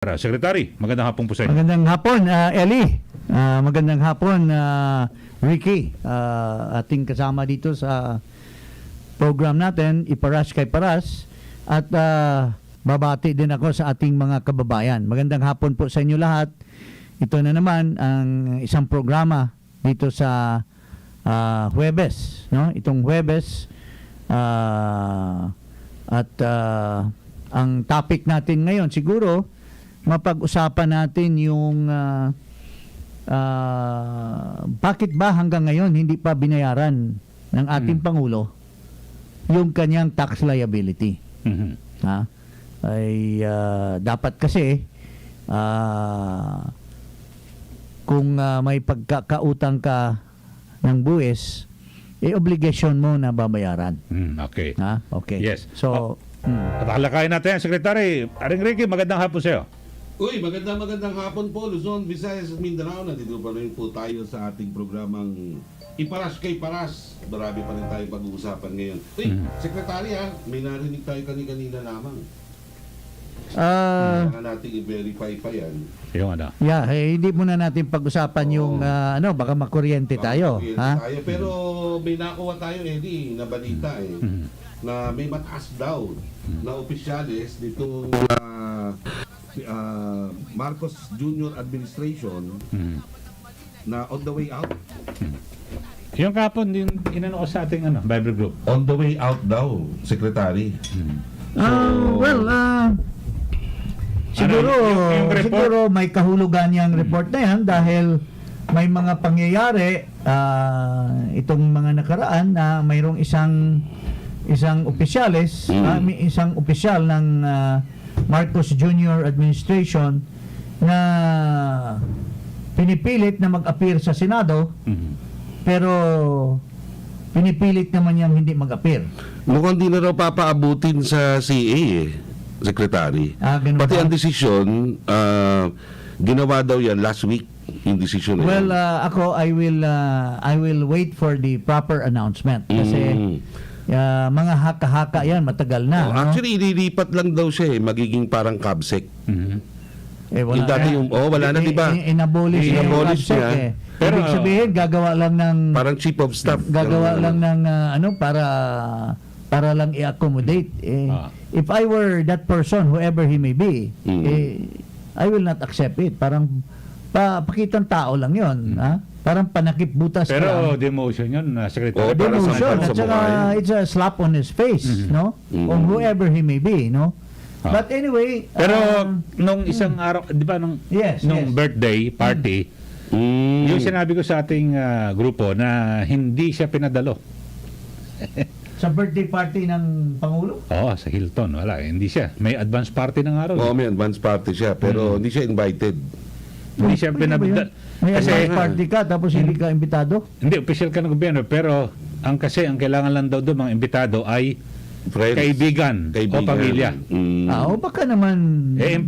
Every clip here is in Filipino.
Secretary, magandang hapon po sa inyo. Magandang hapon, Ellie. Magandang hapon, Ricky. Ating kasama dito sa program natin, Iparas kay Paras. At babati din ako sa ating mga kababayan. Magandang hapon po sa inyo lahat. Ito na naman ang isang programa dito sa Huwebes. No? Itong Huwebes. Ang topic natin ngayon siguro, mapag-usapan natin yung bakit ba hanggang ngayon hindi pa binayaran ng ating Pangulo yung kanyang tax liability. Ha? Ay dapat kasi kung may pagkakautang ka ng buwis, obligasyon mo na babayaran. Okay. Ha? Okay. Yes. So, At alakayin natin, Secretary. Aring Ricky, magandang hapon sa iyo. Uy, magandang hapon po, Luzon, Visayas at Mindanao. Nandito pa rin po tayo sa ating programang Iparas kay Paras. Marami pa rin tayong pag-uusapan ngayon. Uy, Secretary may narinig tayo kanina lamang. Kailangan natin i-verify pa yan. Yung ano? hindi muna natin pag-usapan yung baka makuryente tayo. Ha? Pero may nakuha tayo, Eddie, na balita na may mataas daw na opisyalis dito Marcos Jr. Administration na on the way out. Yung kapon, din inano ko sa ating Bible group. On the way out daw, Secretary. Siguro, yung report? siguro may kahulugan yung report na yan dahil may mga pangyayari itong mga nakaraan na mayroong isang opisyalis, may isang opisyal ng Marcos Jr. Administration na pinipilit na mag-appear sa Senado pero pinipilit naman niyang hindi mag-appear. Mukhang di na raw papaabutin sa CA Secretary. Ganun Pati ba? ang desisyon, ginawa daw yan last week, yung desisyon na Well, yan. ako I will wait for the proper announcement kasi mga haka-haka yan matagal na. No? Actually, ililipat lang daw siya magiging parang kabsek. Wala yung dati wala na, di ba? Inabolish Inabolish niya. niya. Pero ibig sabihin, gagawa lang ng Parang chief of staff. gagawa lang ng para lang i-accommodate. If I were that person, whoever he may be, I will not accept it. Parang pakitang tao lang yon, ha? Parang panakip butas Pero lang. demotion yun, Secretary. Oo, para Demotion, sampal at sa saka mukha yun. it's a slap on his face, no? On whoever he may be, no? But anyway, Pero nung isang araw, di ba, nung yes. birthday party, yung sinabi ko sa ating grupo na hindi siya pinadalo. Sa birthday party ng Pangulo? Oo, sa Hilton, wala. Hindi siya. May advance party ng araw. Oo, may advance party siya, pero hindi siya invited. Hindi siya Pwede ba yun? pinadala. May Kasi, advance party ka tapos hindi ka imbitado? hindi, official ka ng gobyerno. Pero, ang kailangan lang daw doon mga imbitado ay Friends. kaibigan o pamilya. O baka naman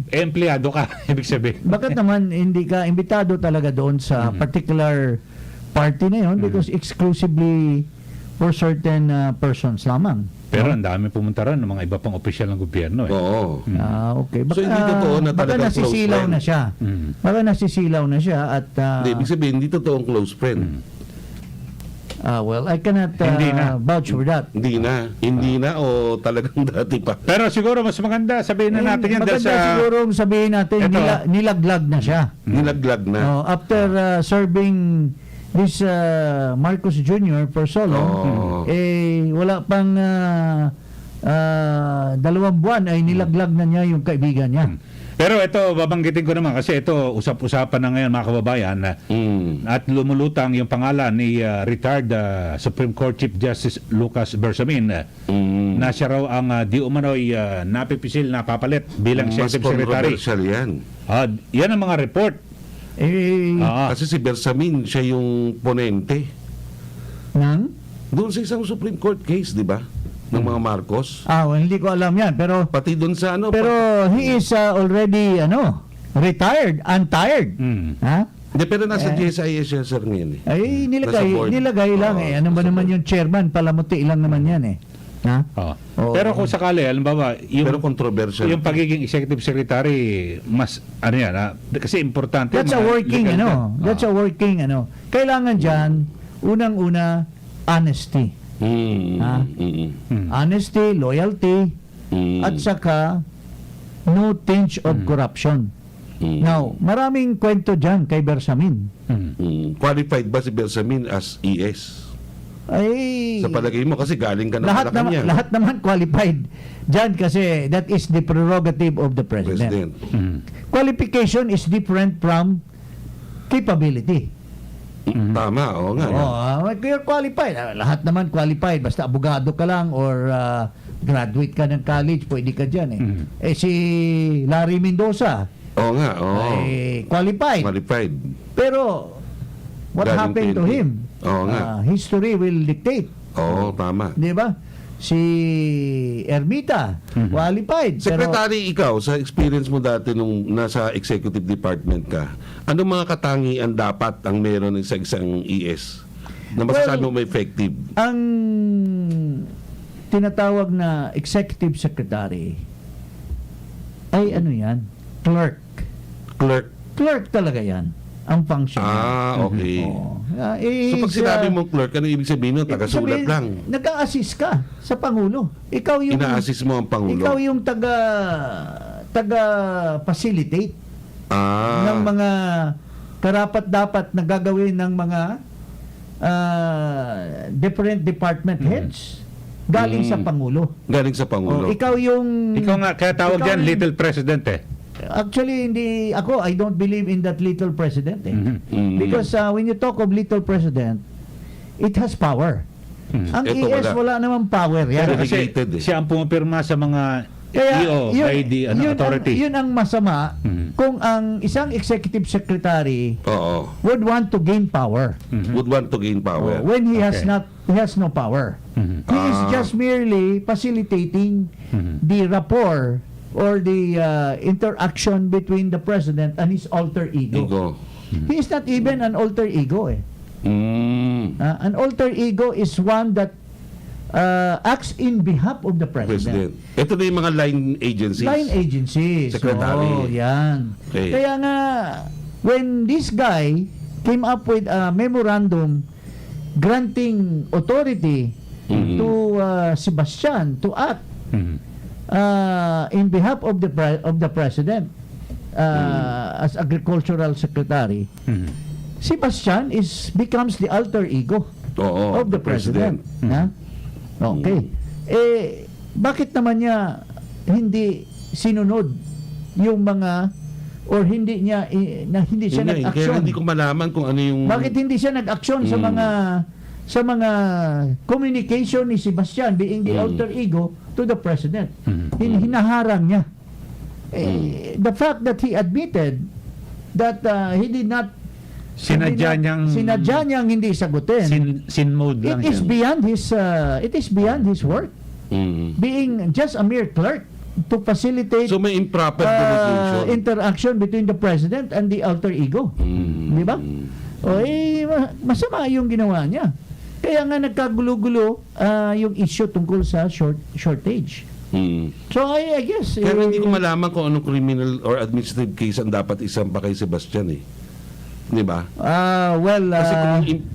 Empleyado ka, ibig sabihin. bakit naman hindi ka imbitado talaga doon sa particular party na yun because exclusively for certain persons lamang. Pero ang dami pumunta ron ng mga iba pang opisyal ng gobyerno. Oo. Okay. So, hindi totoo na baka talagang nasisilaw close na siya. Baka nasisilaw na siya at Hindi, ibig sabihin, hindi totoong close friend. well, I cannot Hindi na. vouch for that. Hindi na o talagang dati pa. Pero siguro mas maganda sabihin na natin yan dahil Maganda sa... siguro sabihin natin Ito. nilaglag na siya. Nilaglag na. After serving this Marcos Jr. for so long, wala pang 2 buwan ay nilaglag na niya yung kaibigan niya. Pero ito, babanggitin ko naman kasi ito, usap-usapan na ngayon mga kababayan at lumulutang yung pangalan ni retired Supreme Court Chief Justice Lucas Bersamin na siya raw ang di umano'y napipisil, napapalit bilang Mas Executive Secretary. controversial yan. Yan ang mga report. Kasi si Bersamin, siya yung ponente. Nang? Doon sa isang Supreme Court case, di ba? Ng mga Marcos. Hindi ko alam yan, pero Pati doon sa pero he is already retired, untired. Ha? Hindi, pero nasa GSIS siya, sir, ngayon. Ay, Nasa board. nilagay lang Oo, Ano ba nasa naman board. yung chairman? Palamuti lang naman yan Ha? Oh. Oo. Pero kung sakali, halimbawa, Pero controversial. yung pagiging executive secretary, mas, ano yan, kasi importante. That's a mga working, legal ano. yan. That's a working, ano. Kailangan dyan, unang-una, honesty. Ha? Honesty, loyalty, at saka, no tinge of corruption. Now, maraming kwento dyan kay Bersamin. Qualified ba si Bersamin as ES? Ay, Sa palagay mo, kasi galing ka na Malacanang. lahat naman qualified dyan kasi that is the prerogative of the president. President. Qualification is different from capability. Tama, oo nga. You're qualified. Lahat naman qualified. Basta abogado ka lang or graduate ka ng college, pwede ka dyan. Eh si Larry Mendoza, Oo nga, oo. ay qualified. Qualified. Pero what Galing happened to PNP. him? Oo nga. History will dictate. Oo, tama. Di ba? Si Ermita, qualified. Secretary, ikaw, sa experience mo dati nung nasa executive department ka, ano mga katangian dapat ang meron sa isang ES na masasabi mo may effective? Ang tinatawag na executive secretary ay ano yan? Clerk. Clerk. Clerk talaga yan. Ang function. Okay. So pag Is, sinabi mong clerk, ano ibig sabihin nun? Taga-sulat lang. Nag-a-assist ka sa Pangulo. Ikaw yung Ina-assist mo ang Pangulo. Ikaw yung taga-facilitate ng mga karapat-dapat na gagawin ng mga different department heads galing sa Pangulo. Galing sa Pangulo. Ikaw yung Ikaw nga, kaya tawag ikaw dyan, yung- little president eh. Actually, hindi ako, I don't believe in that little president eh. Because when you talk of little president, it has power. Ang Ito ES wala namang power yan. Pero kasi Delegated eh. siya ang pumipirma sa mga EO, ID, authority. Yun ang masama kung ang isang executive secretary Oo. would want to gain power Would want to gain power. when he Okay. has no power. He is just merely facilitating the rapport or the interaction between the president and his alter ego. Ego. He is not even an alter ego eh. An alter ego is one that acts in behalf of the president. President. Ito na yung mga line agencies. Line agencies. Secretary. Oh, yan. Okay. Kaya nga, when this guy came up with a memorandum granting authority to Sebastian to act in behalf of the president as agricultural secretary, Sebastian becomes the alter ego Oo, of the president. Ha? Okay. Eh, bakit naman niya hindi sinunod yung mga or hindi niya hindi siya Yun nga eh, nag-action? Kaya hindi ko malaman kung ano yung... Bakit hindi siya nag-action sa mga communication ni Sebastian being the alter ego to the president? Hinaharang niya. The fact that he admitted that he did not Sinadya niyang hindi sagutin. sin mode lang It is siya. beyond his work. Being just a mere clerk to facilitate So may improper delegation. interaction between the president and the alter ego. Di ba? O masama yung ginawa niya. Kaya nga nagkagulo-gulo yung issue tungkol sa shortage. So I guess Kaya hindi ko malaman kung anong criminal or administrative case ang dapat isampa kay Sebastian eh. Di ba? Kasi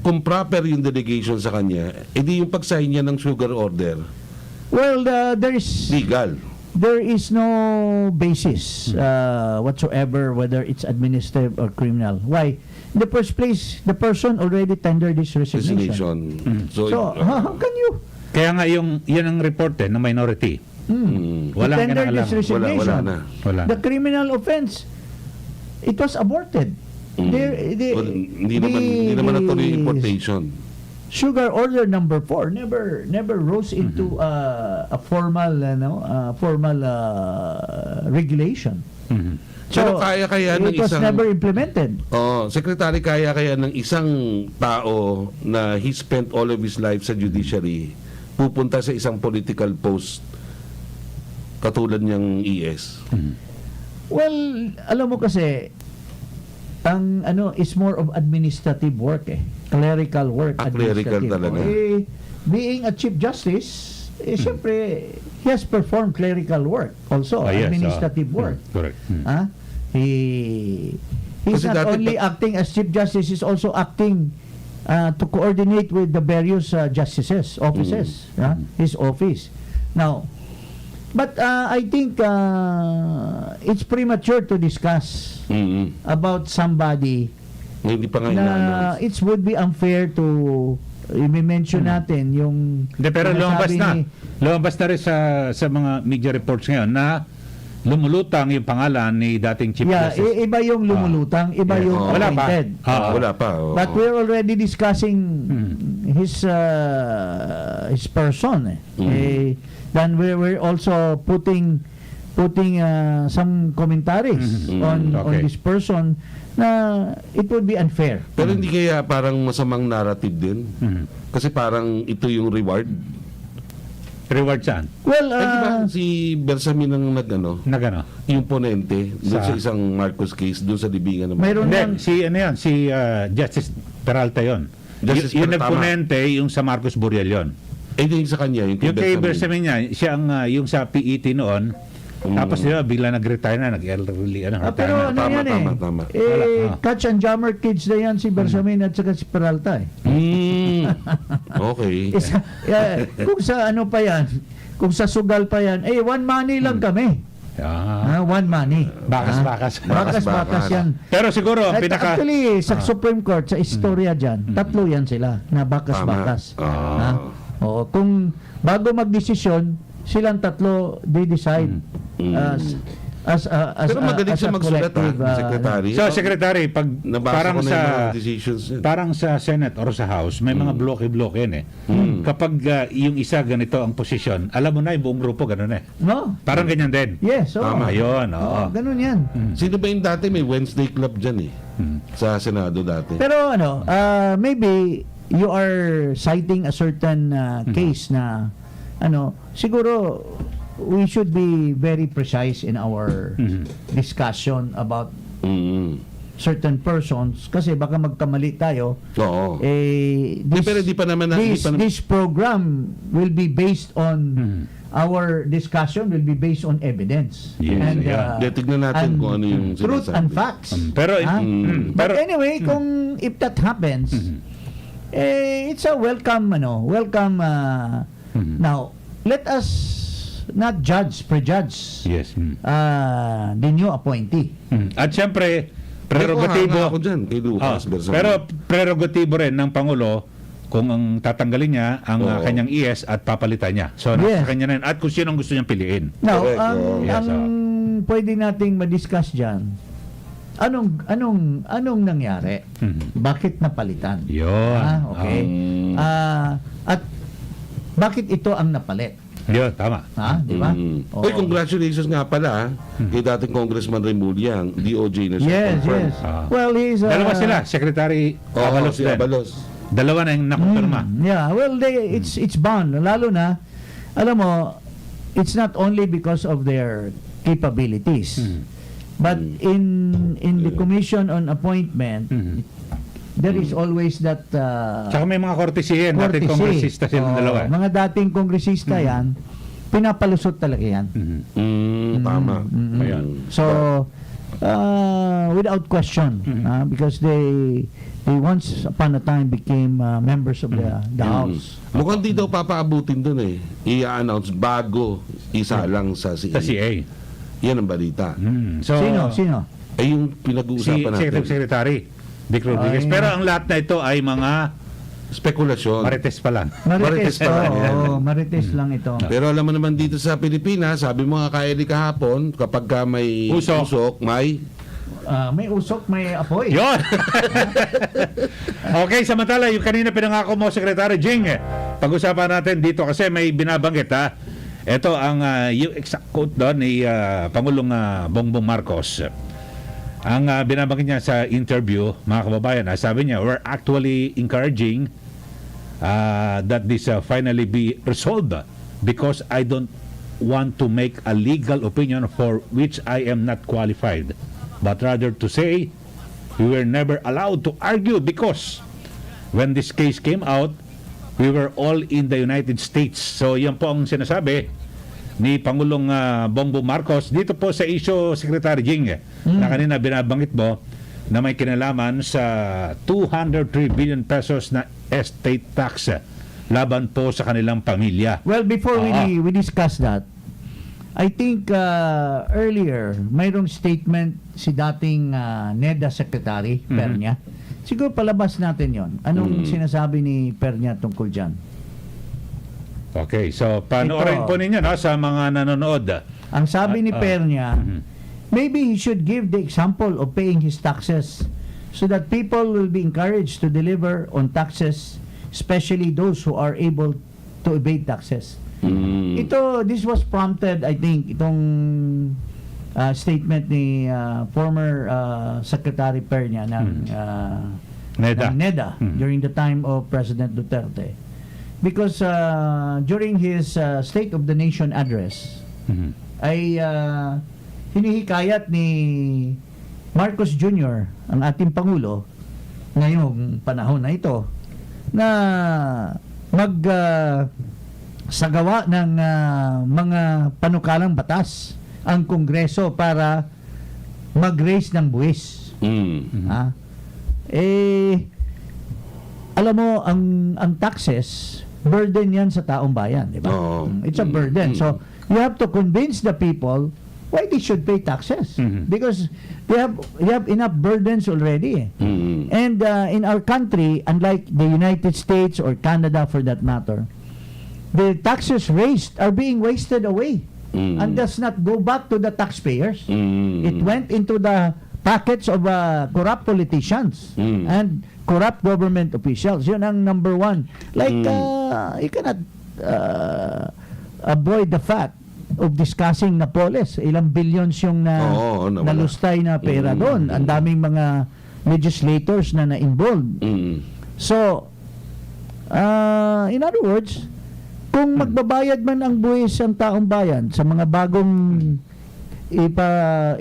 kung proper yung delegation sa kanya, edi yung pag-sign niya ng sugar order, there is legal. there is no basis whatsoever whether it's administrative or criminal. Why? In the first place, the person already tendered his resignation. So, How can you Kaya nga yan ang report ng minority. Walang tender kinaalam. this resignation? Wala na. Wala. The criminal offense, it was aborted. Hindi naman natuloy yung importation. Sugar order number 4 never rose into a formal regulation. Pero kaya ng it was isang... never implemented. Secretary, kaya ng isang tao na he spent all of his life sa judiciary pupunta sa isang political post katulad niyang ES. Well, alam mo kasi ang is more of administrative work clerical work. Clerical administrative. talaga. Being a chief justice siyempre, he has performed clerical work also, Yes, administrative work. Correct. Ah, he's Kasi not dati only acting as Chief Justice, he's also acting to coordinate with the various justices, offices, his office. Now, but I think it's premature to discuss about somebody Hindi pa nga na ina-announce. it would be unfair to i-mention natin yung Hindi, pero lumabas sinasabi na. Lumabas na rin sa mga media reports ngayon na lumulutang yung pangalan ni dating Chief Yeah, Justice. iba yung lumulutang, iba Yes. yung Wala pa. appointed. Wala pa. oo. But we're already discussing his person. Then we're also putting some commentaries on Okay. this person na it would be unfair. Pero hindi kaya parang masamang narrative din? Kasi parang ito yung reward. Reward saan? Well, Di ba si Bersamin ang nagano, Nagano? yung ponente doon Sa- sa isang Marcos case doon sa libingan ng Mayroon Hindi, lang- si Justice Peralta yon. Justice Yung Peralta, nagponente, yung sa Marcos Burial yon. yung sa kanya, yung Yung kay Bersamin. Bersamin niya, siya ang yung sa PET noon. Tapos diba, bigla nag-retire na, nag-elderly, pero retirement. ano yan Tama. Wala, catch and jammer kids na yan si Bersamin at saka si Peralta eh. Okay. Kung sa ano pa yan, kung sa sugal pa yan, one money lang kami. One money. Bakas-bakas. Bakas-bakas yan. Pero siguro, ang At pinaka... actually, sa Supreme Court, sa istorya dyan, tatlo yan sila na bakas-bakas. Tama. Oo, kung bago magdesisyon, silang tatlo, they decide as Pero magaling as siya a magsulat, collective, Secretary. So, Secretary, pag Nabasa parang ko na yung sa... mga decisions yun. Parang sa Senate or sa House, may mga bloke-bloke yan eh. Kapag yung isa ganito ang posisyon, alam mo na yung buong grupo ganun eh. No? Parang ganyan din. Yes, oo. Tama. Ayun, oo. Oo, ganun yan. Sino ba yung dati may Wednesday Club dyan sa Senado dati? Pero ano, maybe you are citing a certain case na siguro we should be very precise in our discussion about certain persons kasi baka magkamali tayo. Oo. Pero di pa naman this program will be based on our discussion will be based on evidence. Yes, yeah. Tignan natin and kung ano yung truth sinasabi. and facts. Pero, Ah? But pero anyway, kung if that happens, it's a welcome now let us not prejudge yes. the new appointee. At syempre, Hanga prerogatibo. ako dyan kay Lucas Bersamin. Pero prerogatibo rin ng Pangulo kung ang tatanggalin niya ang Oo. kanyang IS at papalitan niya. So, Yes. nasa kanya na yun. At kung sino ang gusto niyang piliin. Now, Correct, ang, oo. Yes, ang pwede nating ma-discuss dyan, anong nangyari? Bakit napalitan? Yun. Okay. At bakit ito ang napalit? Yun, tama. Di ba? Oo. Uy, congratulations nga pala kay dating Congressman Remulla, ang DOJ na siya. Yes, confirmed. yes. Well, he's Dalawa sila, Secretary Oo, Abalos si din. Abalos. Dalawa na yung nakumpirma. Yeah, well, it's bound. Lalo na, alam mo, it's not only because of their capabilities, but in the Commission on Appointment, there is always that Tsaka may mga kortesiya, dating kongresista silang dalawa. Mga dating kongresista yan, pinapalusot talaga yan. Tama. Ayan. So, without question, because they once upon a time became members of the House. Mukhang di daw papaabutin dun eh. I-announce bago isa lang sa CA. Sa CA. Yan ang balita. So, Sino? Ay yung Si pinag-uusapan natin. Secretary Dick Rodriguez. Ay. Pero ang lahat na ito ay mga Spekulasyon. marites pa lang. Marites pa lang yan. Marites lang ito. Pero alam mo naman dito sa Pilipinas, sabi mo nga kaya di kahapon, kapag ka may Usok. may May usok, may apoy. Yun! Okay, samantala, yung kanina pinangako mo, Secretary Jing, pag-usapan natin dito kasi may binabanggit, ha? Ito ang yung exact quote doon ni Pangulong Bongbong Marcos. Ang binabanggit niya sa interview, mga kababayan, sabi niya, we're actually encouraging that this finally be resolved because I don't want to make a legal opinion for which I am not qualified, but rather to say we were never allowed to argue because when this case came out, we were all in the United States. So yan po ang sinasabi ni Pangulong Bongbong Marcos dito po sa issue, Secretary Jing, na kanina binabanggit mo na may kinalaman sa 203 billion pesos na estate tax laban po sa kanilang pamilya. Well, before we discuss that, I think earlier, mayroong statement si dating NEDA Secretary, Pernia. Siguro palabas natin yon. Anong sinasabi ni Pernia tungkol dyan? Okay, so panoorin po ninyo sa mga nanonood. Ang sabi ni Pernia, maybe he should give the example of paying his taxes so that people will be encouraged to deliver on taxes, especially those who are able to evade taxes. This was prompted, I think, itong statement ni former Secretary Pernia ng NEDA during the time of President Duterte. Because during his State of the Nation address, ay hinihikayat ni Marcos Jr., ang ating Pangulo, ngayong panahon na ito, na sagawa ng mga panukalang batas ang Kongreso para mag-raise ng buwis. Alam mo, ang taxes, burden yan sa taong bayan, di ba? It's a burden. So, you have to convince the people why they should pay taxes. Because they have enough burdens already. And in our country, unlike the United States or Canada for that matter, the taxes raised are being wasted away and does not go back to the taxpayers. It went into the pockets of corrupt politicians and corrupt government officials. Yun ang number one. Like, you cannot avoid the fact of discussing Napoles. Ilang billions yung nalustay na pera doon. Ang daming mga legislators na na-involved. So, in other words, kung magbabayad man ang buwis ang taong bayan sa mga bagong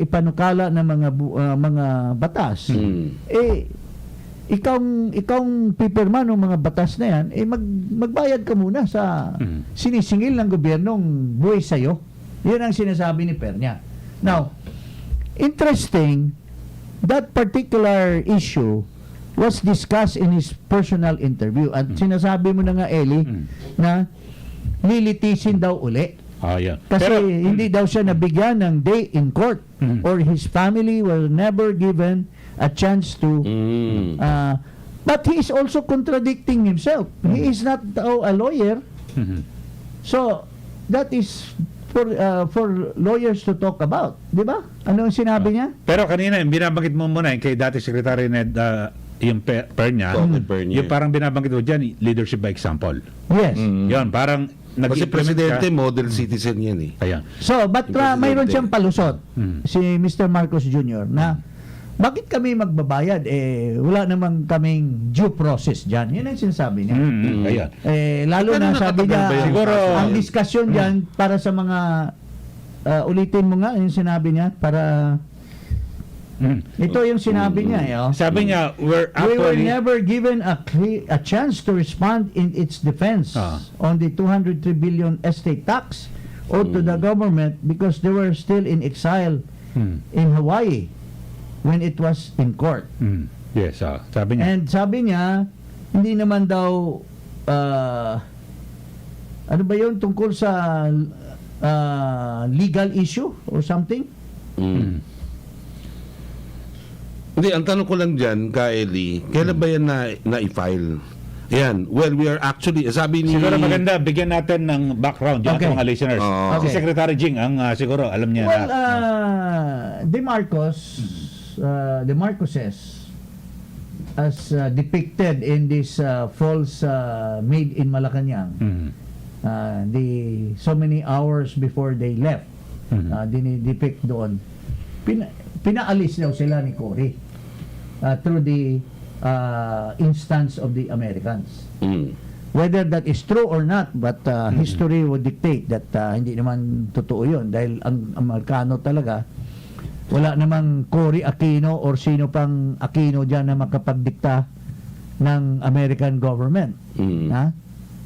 ipanukala ng mga batas, ikaw pipirma ng mga batas na yan, magbayad ka muna sa sinisingil ng gobyernong buwis sa'yo. Yun ang sinasabi ni Pernia. Now, interesting, that particular issue was discussed in his personal interview. At sinasabi mo na nga, Eli, na lilitisin daw uli. Kasi hindi daw siya nabigyan ng day in court or his family were never given a chance to but he is also contradicting himself. He is not a lawyer. So that is for lawyers to talk about, di ba? Ano ang sinabi niya? Pero kanina binabanggit mo muna kay dati Secretary Ned yung Pernia, yung parang binabanggit mo dyan, leadership by example. Yes. Yun, parang kasi presidente, model citizen yan eh. Ayan. So, but mayroon siyang palusot, si Mr. Marcos Jr., na bakit kami magbabayad? Wala namang kaming due process dyan. Yun ang sinasabi niya. Ayan. Lalo na sabi niya, siguro, ang diskusyon dyan para sa mga, ulitin mo nga yung sinabi niya, para... Ito yung sinabi niya. Sabi niya, we were never given a chance to respond in its defense on the 203 billion estate tax owed to the government because they were still in exile in Hawaii when it was in court. Yes, sabi niya. And sabi niya, hindi naman daw ano ba yun tungkol sa legal issue or something? Hindi, ang tanong ko lang dyan, ka Eli, kailan ba yan na-i-file? Ayan, well, we are actually, sabi ni... Siguro maganda, bigyan natin ng background dyan sa mga listeners. Si Secretary Jing, ang siguro, alam niya well, the Marcoses, as depicted in this false made in Malacanang, the so many hours before they left, dinidepict doon, pinaalis daw sila ni Cory through the instance of the Americans. Whether that is true or not, but history would dictate that hindi naman totoo yun dahil ang Amerikano talaga wala namang Cory Aquino or sino pang Aquino dyan na makapagdikta ng American government.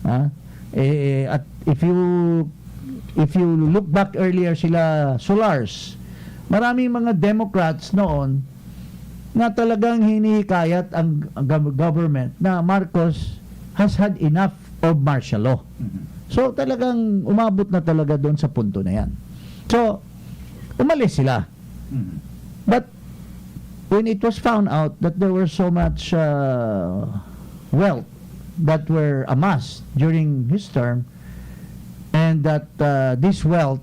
At if you look back earlier sila Solars, maraming mga Democrats noon na talagang hinihikayat ang government na Marcos has had enough of martial law. So talagang umabot na talaga doon sa punto na yan. So umalis sila. But when it was found out that there were so much wealth that were amassed during his term, and that this wealth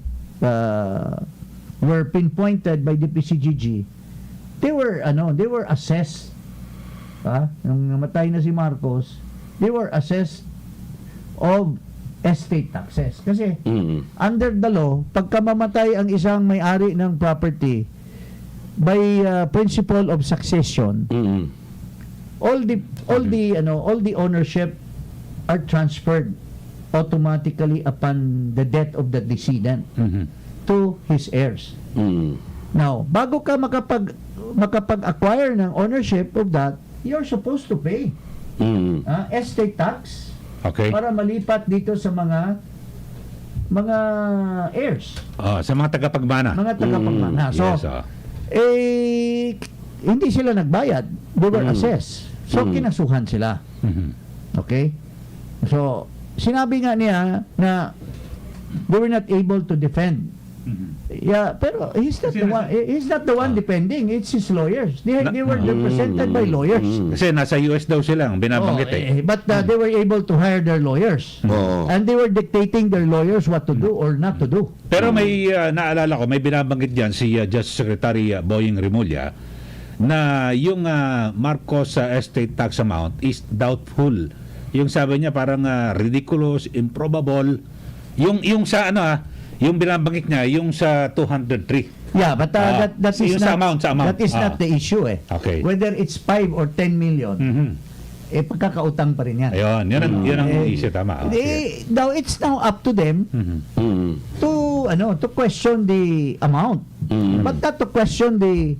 were pinpointed by the PCGG, they were assessed. Nung namatay na si Marcos, they were assessed of estate taxes. Kasi under the law, pagka mamatay ang isang may-ari ng property by principle of succession, all the ownership are transferred automatically upon the death of the decedent to his heirs. Now, bago ka makapag-acquire ng ownership of that, you're supposed to pay estate tax. Okay. Para malipat dito sa mga heirs. Sa mga tagapagmana. Mga tagapagmana. So, Yes, hindi sila nagbayad. They were assessed. So, kinasuhan sila. Okay? So, sinabi nga niya na they were not able to defend. Yeah, pero he's not the one defending. It's his lawyers. They were represented by lawyers. Kasi nasa US daw silang binabanggit But they were able to hire their lawyers. And they were dictating their lawyers what to do or not to do. Pero may naalala ko, may binabanggit diyan si Justice Secretary Boying Rimulya na yung Marcos estate tax amount is doubtful. Yung sabi niya parang ridiculous, improbable. Yung sa yung binabanggit niya, yung sa 203. Yeah, but that is yung not, sa amount. That is not the issue Okay. Whether it's 5 or 10 million, pagkakautang pa rin yan. Ayun, yun ang issue, tama. Now, it's now up to them to question the amount. But not to question the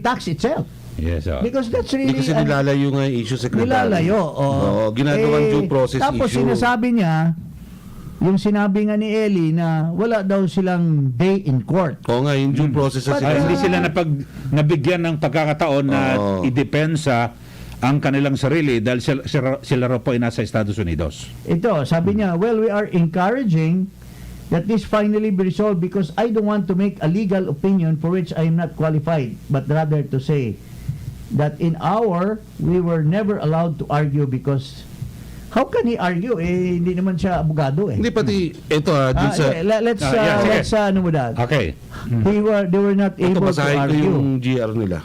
tax itself. Yes, Because that's really... Kasi nilalayo nga yung issue, Secretary. Nilalayo. Ginagawang due process tapos issue. sinasabi niya, yung sinabi nga ni Eli na wala daw silang day in court. Oo nga, yung due process na sila. hindi sila nabigyan ng pagkakataon na idepensa ang kanilang sarili dahil sila raw po ay nasa Estados Unidos. Ito, sabi niya, well, we are encouraging that this finally be resolved because I don't want to make a legal opinion for which I am not qualified, but rather to say that we were never allowed to argue because how can he argue? Hindi naman siya abogado Hindi pati, ito dun sa... Let's ano mo that? Okay. They were not Ito, able to basahin ko argue. yung GR nila.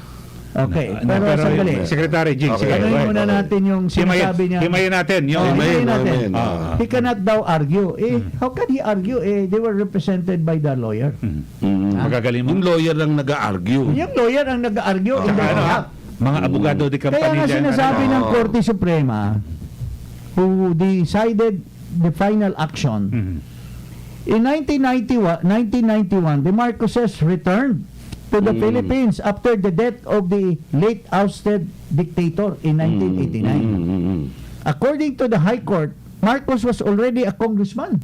Okay, pero pero sandali. Secretary Jing, Okay. sige. Tanungin muna natin yung sinasabi niya. Himayin natin. Himayin natin. Himayin. He cannot daw argue. How can he argue? They were represented by the lawyer. Magagaling mo. Yung lawyer lang nag-argue. Yung lawyer ang nag-argue in the behalf. Mga abogado di Kaya company nga sinasabi ng Korte Suprema who decided the final action. In 1991, the Marcoses returned to the Philippines after the death of the late ousted dictator in 1989. According to the High Court, Marcos was already a congressman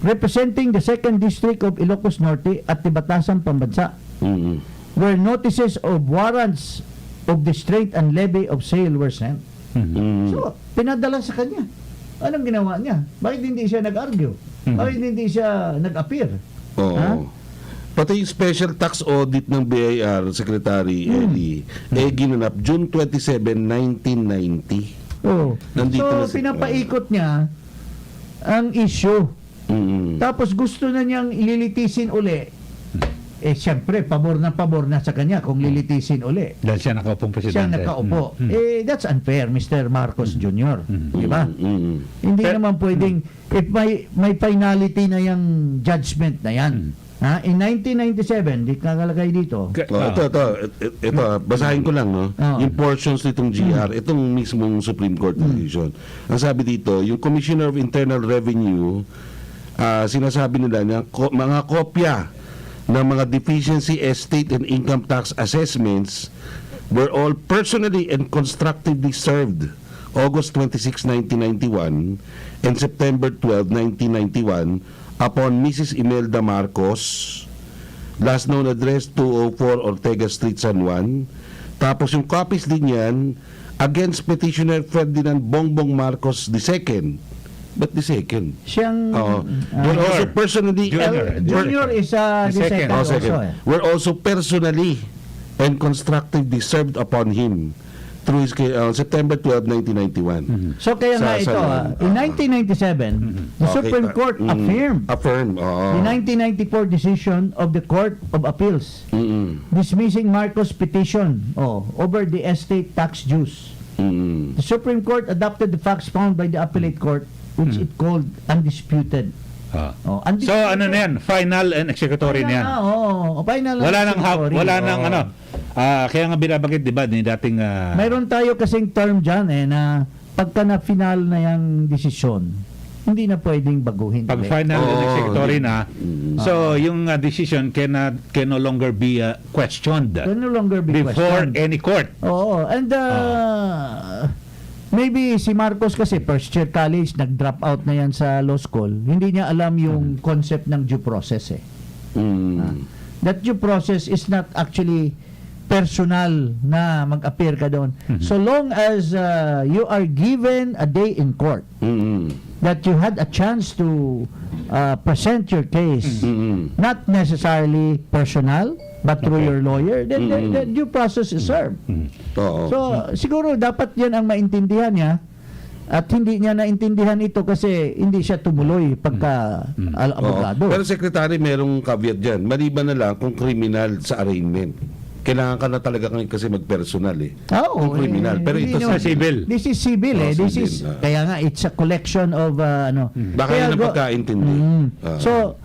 representing the 2nd District of Ilocos Norte at the Batasan, Pambansa, where notices of warrants of distraint and levy of sale were sent. So, pinadala sa kanya. Anong ginawa niya? Bakit hindi siya nag-argue? Bakit hindi siya nag-appear? Oo. Pati yung special tax audit ng BIR, Secretary Eli, ginanap June 27, 1990. Oh. Nandito na So, pinapaikot niya ang issue. Tapos gusto na niyang ililitisin uli. Siyempre, pabor na sa kanya kung lilitisin uli. Dahil siya nakaupong presidente. Siya nakaupo. That's unfair, Mr. Marcos Jr. Di ba? Hindi naman pwedeng, if may finality na yung judgment na yan. In 1997, di nakalagay dito. Ito, basahin ko lang, no? Yung portions nitong GR, itong mismong Supreme Court decision. Ang sabi dito, yung Commissioner of Internal Revenue, sinasabi nila na mga kopya ng mga deficiency estate and income tax assessments were all personally and constructively served August 26, 1991 and September 12, 1991 upon Mrs. Imelda Marcos, last known address 204 Ortega Street, San Juan. Tapos yung copies din yan against petitioner Ferdinand Bongbong Marcos II. But the second? Siyang... We're also personally... Junior is the second Oh, also. second. We're also personally and constructively served upon him through his September 12, 1991. So kaya nga ito, in 1997, the Supreme Court affirmed oo. the 1994 decision of the Court of Appeals dismissing Marcos' petition over the estate tax dues. The Supreme Court adopted the facts found by the appellate court, which it called undisputed. Undisputed. So ano na yan? Final and executory na yan. Final and Wala nang executory. wala nang ano. Kaya nga binabanggit 'di ba ni dating Mayroon tayo kasing term diyan na pagka na final na yung desisyon, hindi na pwedeng baguhin. pag final and executory na. So yung decision can no longer be questioned Can no longer be before questioned. any court. Oo, and maybe si Marcos kasi first year college, nag-drop out na yan sa law school. Hindi niya alam yung concept ng due process eh. That due process is not actually personal na mag-appear ka doon. So long as you are given a day in court, that you had a chance to present your case, not necessarily personal, but through your lawyer, then the due process is served. So, siguro dapat yan ang maintindihan niya at hindi niya naintindihan ito kasi hindi siya tumuloy pagka abogado. Pero Secretary, merong caveat dyan. Maliban na lang kung criminal sa arraignment. Kailangan ka na talaga kasi mag-personal eh. Kung criminal. Pero ito sa civil. This is civil This civil, is, kaya nga, it's a collection of, Baka yun ang pagkaintindi. So,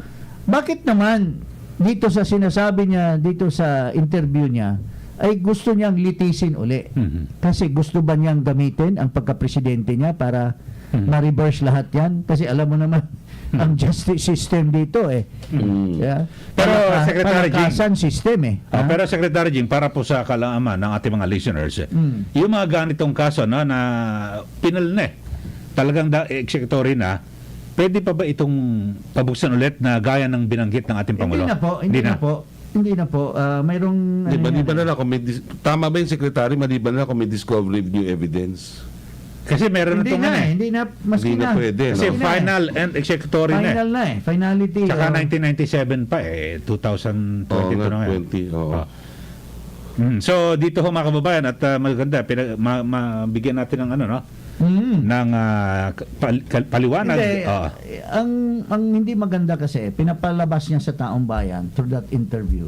bakit naman dito sa sinasabi niya, dito sa interview niya, ay gusto niyang litisin uli? Kasi gusto ba niyang gamitin ang pagka-presidente niya para ma-reverse lahat yan? Kasi alam mo naman, ang justice system dito yeah. Pero Secretary Jing, palakasan system pero Secretary Jing, para po sa kalaaman ng ating mga listeners, yung mga ganitong kaso na pinal na talagang executory na, pwede pa ba itong pabuksan ulit na gaya ng binanggit ng ating Pangulo? Hindi na po. Mayroong... Maliban na lang kung may... Tama ba yung Secretary? Maliban na lang kung may discovery of new evidence? Kasi meron hindi na itong hindi na, maski Hindi na na. pwede. Kasi no? final and executory Final na finality. Tsaka 1997 pa 2022 na ngayon. 20, So dito ho mga kababayan at maganda mabigyan natin ng ng paliwanag. Hindi, ang hindi maganda kasi pinapalabas niya sa taong bayan through that interview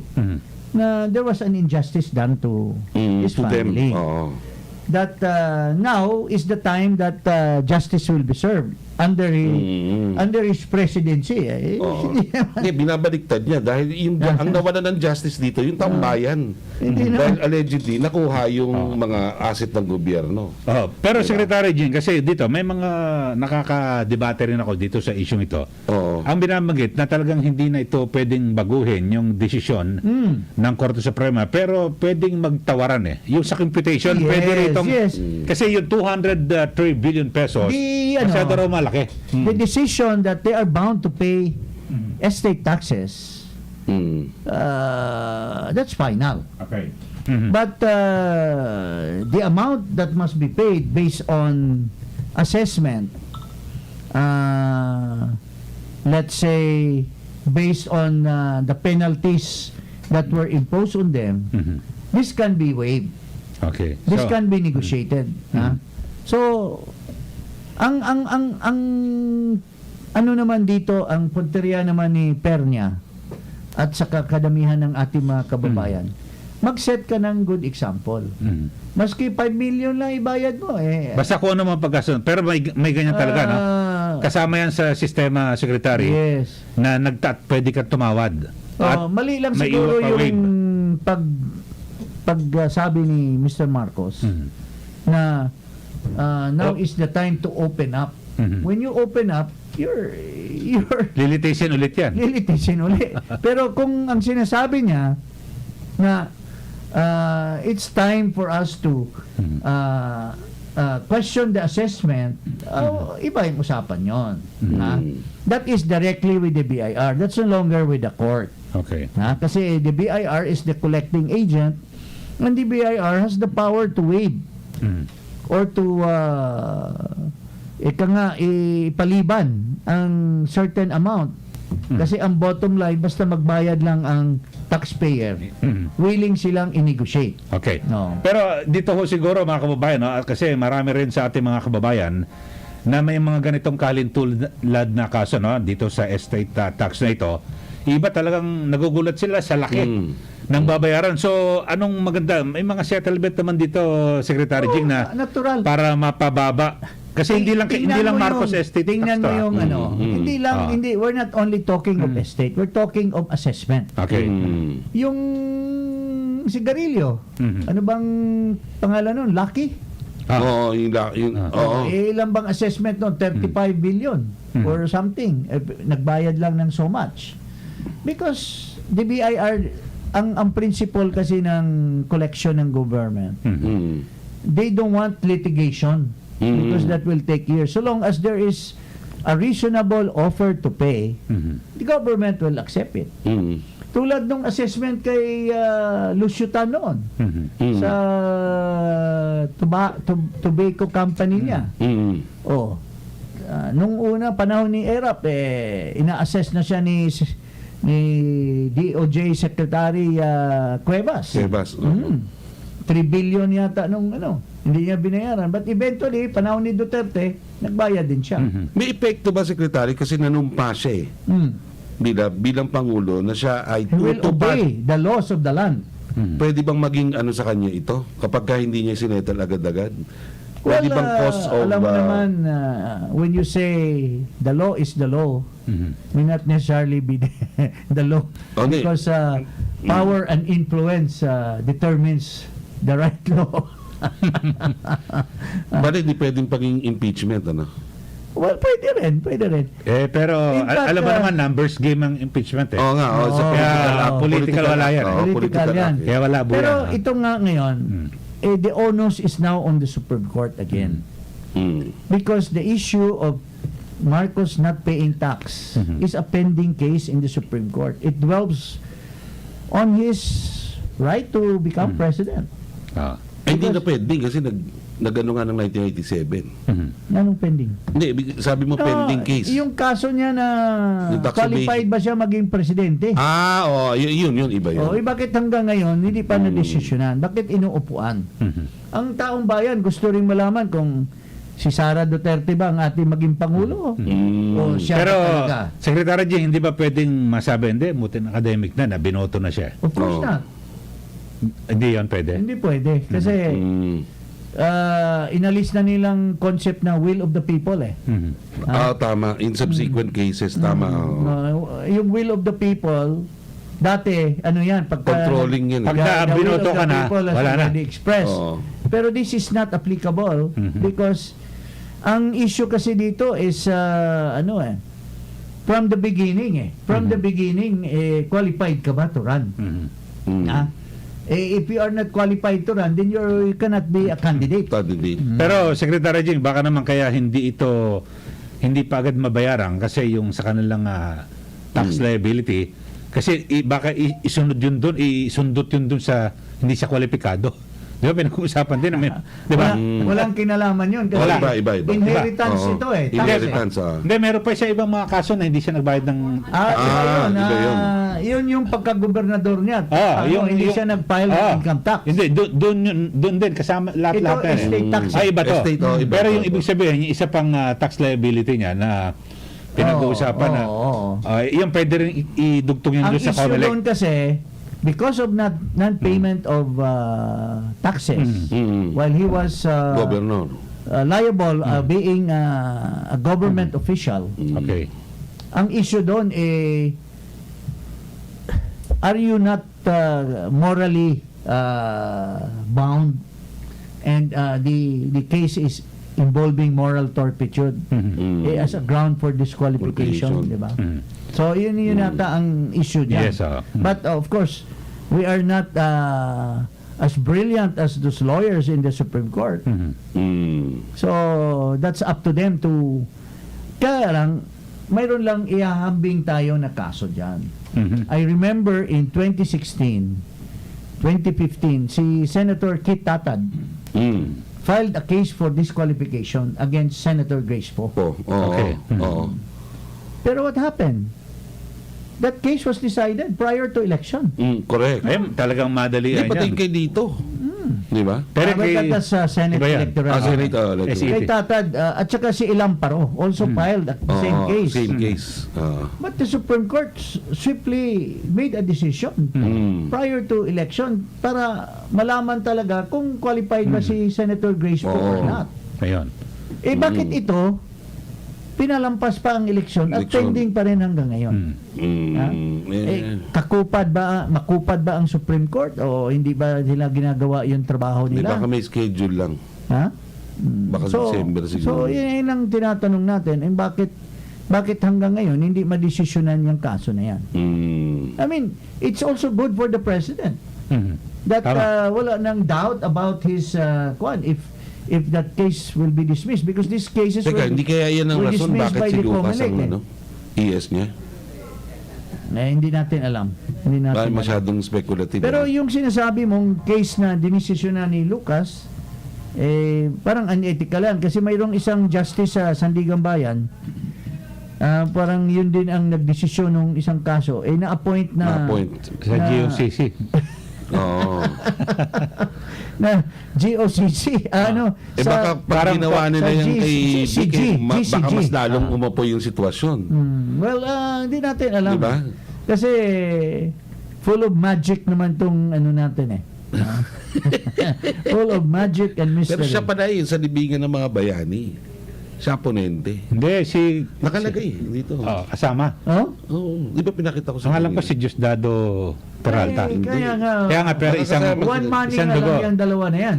na there was an injustice done to his to family. them. That now is the time that justice will be served under his presidency. Hindi, binabaliktad niya dahil ang nawala ng justice dito, yung taong bayan. Dahil allegedly, nakuha yung mga asset ng gobyerno. Pero Secretary Jing, kasi dito, may mga nakaka-debate rin ako dito sa isyong ito. Ang binabanggit na talagang hindi na ito pwedeng baguhin yung desisyon ng Korte Suprema, pero pwedeng magtawaran Yung sa computation, pwede rin itong... Kasi yung 203 billion pesos, masyado raw malaki. The decision that they are bound to pay estate taxes, that's final. Okay. But the amount that must be paid based on assessment, let's say based on the penalties that were imposed on them, this can be waived. Okay. This can be negotiated. So, ang ano naman dito, ang punteriya naman ni Pernia at sa kadamihan ng ating mga kababayan, mag-set ka ng good example. Maski 5 million lang ibayad mo Basta kung ano mga pagkasunod. Pero may ganyan talaga, no? Kasama yan sa sistema, Secretary. Yes. Na pwede ka tumawad. Mali lang siguro yung pagsabi ni Mr. Marcos na now is the time to open up. When you open up, you're lilitisin ulit yan. Lilitisin ulit. Pero kung ang sinasabi niya na it's time for us to question the assessment, iba yung usapan yon. That is directly with the BIR. That's no longer with the court. Okay. Kasi the BIR is the collecting agent, and the BIR has the power to waive or to ipaliban ang certain amount. Kasi ang bottom line, basta magbayad lang ang taxpayer, willing silang i-negotiate. Okay. No. Pero dito ho siguro mga kababayan, no? Kasi marami rin sa ating mga kababayan na may mga ganitong kalintulad na kaso, no? Dito sa estate tax na ito. Iba talagang nagugulat sila sa laki ng babayaran. So, anong maganda? May mga settlement naman dito, Secretary Jing, na natural. para mapababa. Kasi hindi lang Marcos Estate tax tingnan to, mo yung hindi lang, Ah. we're not only talking of estate, we're talking of assessment. Okay. Yung sigarilyo, ano bang pangalan nun? Lucky? Oo, oo. Ilan bang assessment nun? 35 billion or something. Nagbayad lang ng so much. Because the BIR, ang principle kasi ng collection ng government, they don't want litigation because that will take years. So long as there is a reasonable offer to pay, the government will accept it. Tulad nung assessment kay Lucio Tan noon sa tobacco company niya. Nung una panahon ni ERAP, ina-assess na siya ni DOJ Secretary Cuevas. 3 billion yata nung hindi niya binayaran. But eventually, panahon ni Duterte, nagbayad din siya. May epekto ba, Secretary? Kasi nanumpa siya bilang Pangulo na siya ay He will obey the laws of the land. Pwede bang maging ano sa kanya ito? Kapag hindi niya sinettle agad-agad? Pwede bang cause of... alam mo naman, when you say the law is the law, may not necessarily be the law. Okay. Because power and influence determines the right law. Bakit hindi pwedeng paging impeachment, ano? Well, pwede rin. Pero In fact, alam mo naman, numbers game ang impeachment eh. Oo nga, sa political wala yan. Political yan. Kaya wala buwan. Pero ito nga ngayon, the onus is now on the Supreme Court again. Because the issue of Marcos not paying tax is a pending case in the Supreme Court. It dwells on his right to become president. Hindi na pwedeng kasi nagano nga ng 1987. Anong pending? Hindi, sabi mo pending case. Yung kaso niya na Yung tax qualified ba siya maging presidente? Yun, iba yun. Bakit hanggang ngayon hindi pa na-desisyonan? Bakit inuupuan? Ang taong bayan gusto rin malaman kung si Sara Duterte ba ang ating maging Pangulo? O siya Pero, ba talaga? Secretary Jing, hindi ba pwedeng masabi, hindi, mutin academic na binoto na siya? Of course not. Hindi yan pwede? Hindi pwede. Kasi inalis na nilang concept na will of the people eh. Tama. In subsequent cases, tama. Yung will of the people, dati, ano yan, Controlling yan. Pagka the will binoto of the ka na, people has wala na. already expressed. Pero this is not applicable because ang issue kasi dito is from the beginning the beginning qualified ka ba to run? If you are not qualified to run, then you cannot be a candidate. Pero Secretary Jing, baka naman kaya hindi pa agad mabayaran kasi yung sa kanilang tax liability kasi baka isundot yun dun sa hindi siya kwalipikado. Di ba, pinag-uusapan din namin. Di ba? Walang kinalaman yun. Kasi Iba. inheritance ito Inheritance. Hindi, meron pa siya ibang mga kaso na hindi siya nagbayad ng... iba yun. Yun yung pagka-gobernador niya. Hindi siya nag-file ng income tax. Hindi, doon din, kasama lahat-lahat. Ito, estate tax. Iba to. Estate, iba. Pero yung ibig sabihin, yung isa pang tax liability niya na pinag-uusapan yung pwede rin idugtong yun doon sa Ang issue COMELEC. doon kasi, because of non-payment of taxes while he was Governor. liable being a government official, Okay. ang issue doon are you not morally bound and the case is involving moral turpitude as a ground for disqualification, di ba? So yun yata ang issue niya. Yes, But of course, we are not as brilliant as those lawyers in the Supreme Court. Mhm. So, that's up to them to... Kaya lang, mayroon lang ihahambing tayo na kaso dyan. Mhm. I remember in 2016, 2015, si Senator Kit Tatad filed a case for disqualification against Senator Grace Poe. Okay. Oo. Pero what happened? That case was decided prior to election. Correct. Ayun, talagang madali Hindi, yan. pati kay dito. Di ba? Pero But kay... that's Senate Iba yan. electoral. Senate, SE. Kay Tatad, at saka si Ilamparo also filed at the same case. Same case. But the Supreme Court swiftly made a decision prior to election para malaman talaga kung qualified ba si Senator Grace Poe or not. Ayun. Eh bakit ito pinalampas pa ang eleksyon at Eleksyon. pending pa rin hanggang ngayon? Ha? Makupad ba ang Supreme Court o hindi ba nila ginagawa yung trabaho Di nila? baka may schedule lang. Ha? Baka December So, siguro. yun ang tinatanong natin. Bakit hanggang ngayon hindi madesisyonan yung kaso na yan? I mean, it's also good for the President Mhm. that Tama. wala nang doubt about his if that case will be dismissed because these cases Teka, hindi kaya yan ang were rason dismissed bakit by si the Lucas Comelec, ang ES niya? hindi natin alam. Hindi natin Dahil alam. masyadong speculative. Pero yung sinasabi mong case na dinisisyonan ni Lucas, parang unethical yan. Kasi mayroong isang justice sa Sandigan Bayan, parang yun din ang nagdesisyon ng isang kaso, na-appoint na... Na-appoint. Sa GOCC. Oo. na GOCC, Baka pag ginawa nila sa yung kay GCG, Vic, baka mas lalong Ah. umapoy yung sitwasyon. Well, hindi natin alam. Diba? Kasi full of magic naman tong natin full of magic and mystery. Pero siya pa na yun sa libingan ng mga bayani. Siya ponente. Hindi, si... Nakalagay dito. kasama. Oh? Oo. Di ba pinakita ko sa Ang alam ko si Diosdado Peralta. Kaya nga, Kaya nga, pero isang... one money isang na dugo. lang yung dalawa na yan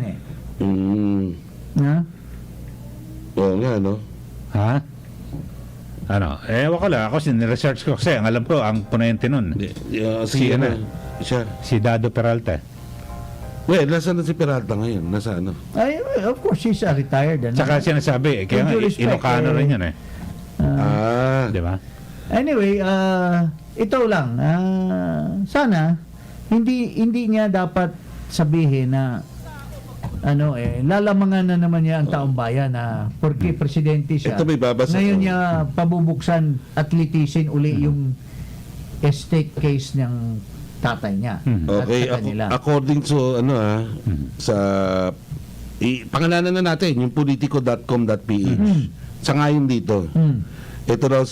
Ha? Oo nga, no? Ha? Ano? Wala ko lang. Ako, research ko kasi ang alam ko, ang ponente nun, Si siya. si Dado Peralta. Well, nasa na si Peralta ngayon? Nasa ano? Ay, of course, she's a retired. Tsaka sinasabi, kaya nga, With due respect, Ilocano rin yun Di ba? Anyway, ito lang. Sana, hindi niya dapat sabihin na lalamangan na naman niya ang taong bayan na porque presidente siya. Ito may babasa Ngayon ko. niya pabubuksan at litisin uli yung estate case ng tatay niya. At Okay, sa kanila. according to sa pangalanan na natin yung politico.com.ph. Sa ngayon dito. Ito raw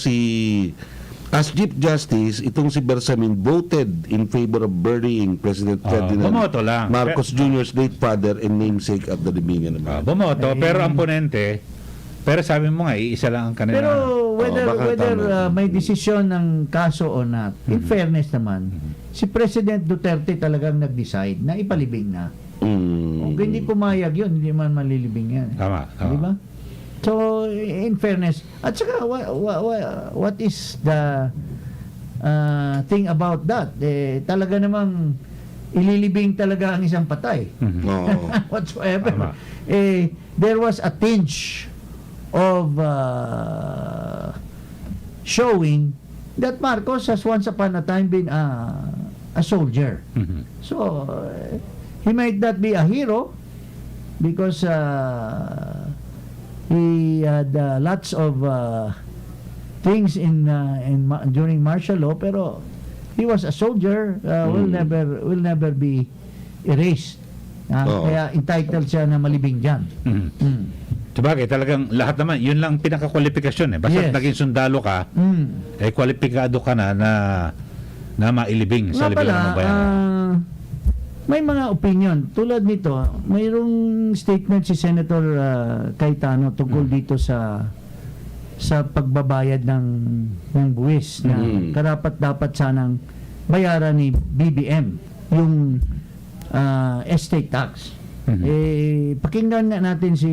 as Chief Justice, itong si Bersamin voted in favor of burying President Ferdinand bumoto lang. Marcos Jr.'s late father and namesake at the libingan naman. Bumoto, pero ang ponente, pero sabi mo nga, iisa lang ang kanila. Pero whether baka tama. may desisyon ng kaso o not, in fairness naman, si President Duterte talagang nag-decide na ipalibing na. Kung hindi pumayag yun, hindi man malilibing yan. Tama. Di ba? So, in fairness, at saka, what is the thing about that? Talaga namang ililibing talaga ang isang patay. Oo. Whatsoever. Tama. There was a tinge of showing that Marcos has once upon a time been a soldier. So, he might not be a hero because he had lots of things during martial law, pero he was a soldier, will never be erased. Oo. Kaya entitled siya na malibing diyan. Sabagay, talagang lahat naman, yun lang pinaka-kwalifikasyon Basta Yes. naging sundalo ka, kwalipikado ka na mailibing sa Nga libingan pala, ng bayan. may mga opinion. Tulad nito, mayroong statement si Senator Cayetano tungkol dito sa pagbabayad ng buwis na karapat-dapat sanang bayaran ni BBM yung estate tax. Pakinggan nga natin si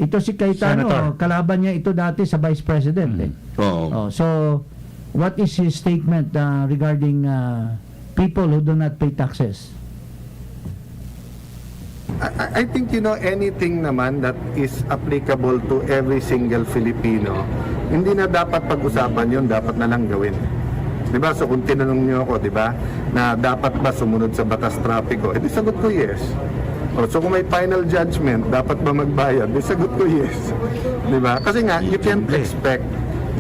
Cayetano, Senator. kalaban niya ito dati sa Vice President. Oo. So, what is his statement regarding people who do not pay taxes? I think, anything naman that is applicable to every single Filipino, hindi na dapat pag-usapan yun, dapat na lang gawin. Diba? So kung tinanong niyo ako, diba, na dapat ba sumunod sa batas trapiko, edi sagot ko yes. So kung may final judgment, dapat ba magbayad? Edi sagot ko yes. Diba? Kasi nga, you can't expect,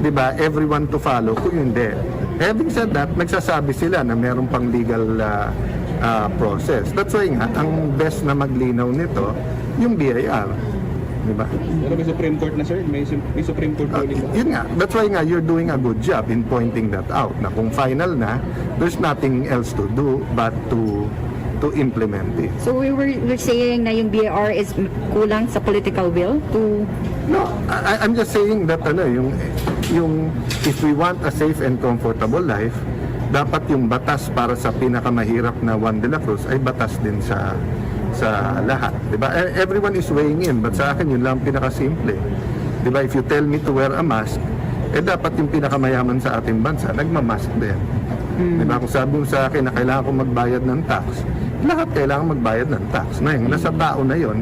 diba, everyone to follow kung hindi. Having said that, nagsasabi sila na meron pang legal process. That's why nga, ang best na maglinaw nito, yung BIR. Diba? Pero may Supreme Court na, sir. May Supreme Court ruling ba? Yun nga, that's why nga you're doing a good job in pointing that out. Na kung final na, there's nothing else to do but to implement it. So we're saying na yung BIR is kulang sa political will to... No, I'm just saying that yung if we want a safe and comfortable life, dapat yung batas para sa pinakamahirap na Juan de la Cruz ay batas din sa lahat. Diba? Everyone is weighing in, but sa akin yun lang pinakasimple. Diba? If you tell me to wear a mask, dapat yung pinakamayaman sa ating bansa, nagmamask din. Diba? Kung sabi mo sa akin na kailangan ko magbayad ng tax, lahat kailangan magbayad ng tax. Na yun, nasa tao na yun.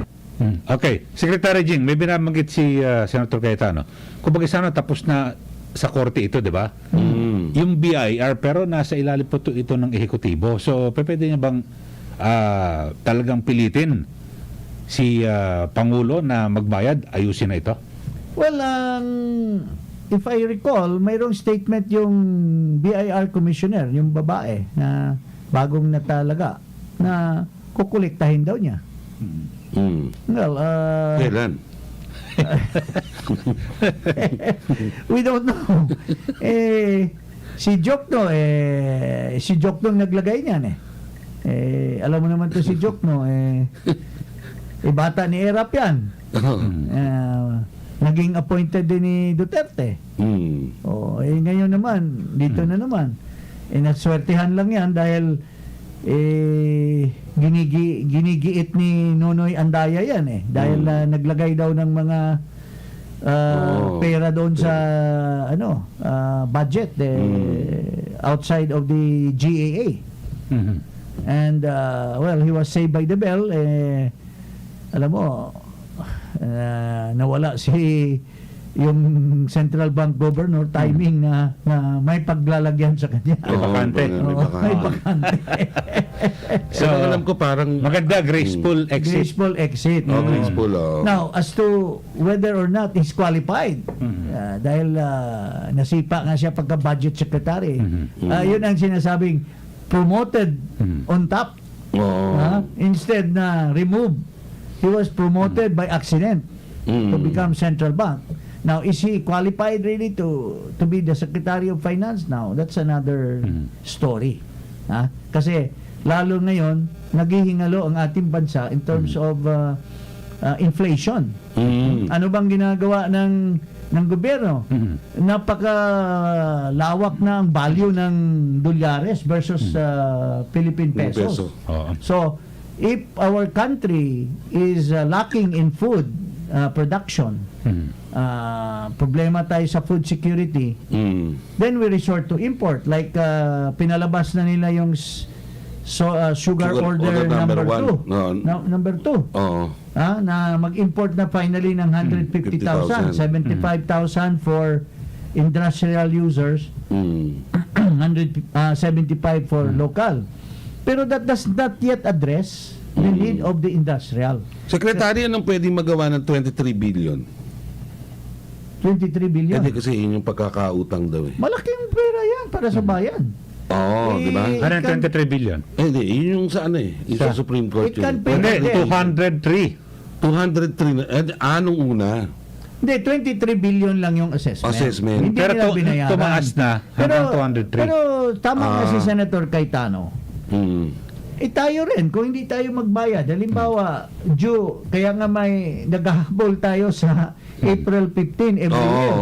Okay. Secretary Jing, may binabanggit si Senator Cayetano. Kung sana tapos na sa korte ito, di ba? Yung BIR, pero nasa ilalim po ito ng ehekutibo. So, pwede niya bang talagang pilitin si Pangulo na magbayad, ayusin na ito? Well, if I recall, mayroong statement yung BIR commissioner, yung babae na bagong natalaga, na kukuliktahin daw niya. Well, Kailan? we don't know. Si Jokno, si Jokno naglagay niyan alam mo naman to si Jokno, bata ni Erap yan. Naging appointed din ni Duterte. Ngayon naman, dito na naman. Naswertihan lang yan dahil ginigiit ni Nonoy Andaya yan dahil naglagay daw ng mga pera doon sa budget outside of the GAA. And well, he was saved by the bell. Alam mo, nawala yung Central Bank Governor timing na may paglalagyan sa kanya. May bakante. May bakante. So, alam ko parang... Maganda, graceful exit. Graceful exit. graceful. Now, as to whether or not he's qualified, dahil nasipa nga siya pagka-budget secretary, yun ang sinasabing promoted on top. Instead na remove, he was promoted by accident to become central bank. Now, is he qualified really to be the Secretary of Finance now? That's another story. Kasi lalo ngayon, naghihingalo ang ating bansa in terms of inflation. Ano bang ginagawa ng gobyerno? Napakalawak na ang value ng dolyares versus Philippine pesos. So, if our country is lacking in food production, problema tayo sa food security, then we resort to import. Like pinalabas na nila yung sugar order number 2. Number 2. Na mag-import na finally ng 150,000, 75,000 for industrial users, 175 for local. Pero that does not yet address the need of the industrial. Secretary, anong pwedeng magawa ng 23 billion? 23 billion. Hindi kasi yun yung pagkakautang daw Malaking pera yan para sa bayan. Di ba? Ano yung 23 billion? Hindi, yun yung sa yung sa Supreme Court. It can yun. be- Hindi, 203. 203 anong una? Hindi, 23 billion lang yung assessment. Hindi Pero nila binayaran. tumaas na hanggang 203. Pero tama nga si Senator Cayetano. Tayo rin, kung hindi tayo magbayad, halimbawa, due, kaya nga may naghahabol tayo sa April 15 every year.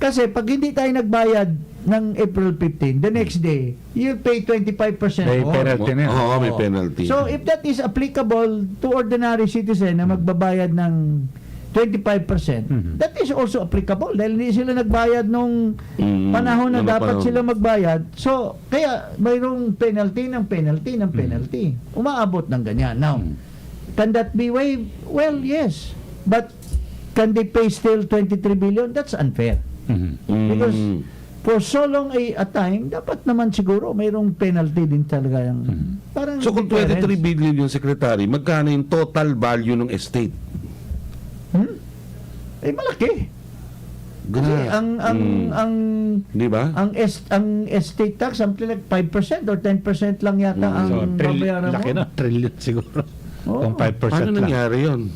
Kasi pag hindi tayo nagbayad ng April 15, the next day, you pay 25% May more. penalty na yun. May penalty. So, if that is applicable to ordinary citizen na magbabayad ng 25%, that is also applicable dahil hindi sila nagbayad nung panahon na dapat sila magbayad. So, kaya mayroong penalty ng penalty ng penalty. Umaabot ng ganyan. Now, can that be waived? Well, yes. But can they pay still 23 billion? That's unfair. Because for so long a time, dapat naman siguro mayroong penalty din talaga yung parang So kung deterrence. 23 billion yung secretary, magkano yung total value ng estate? Eh malaki. Kasi Di ba? ang estate tax something like 5% or 10% lang yata ang So, babayaran mo. laki na, trillion siguro. Oo. Kung 5% Paano lang. nangyari yun?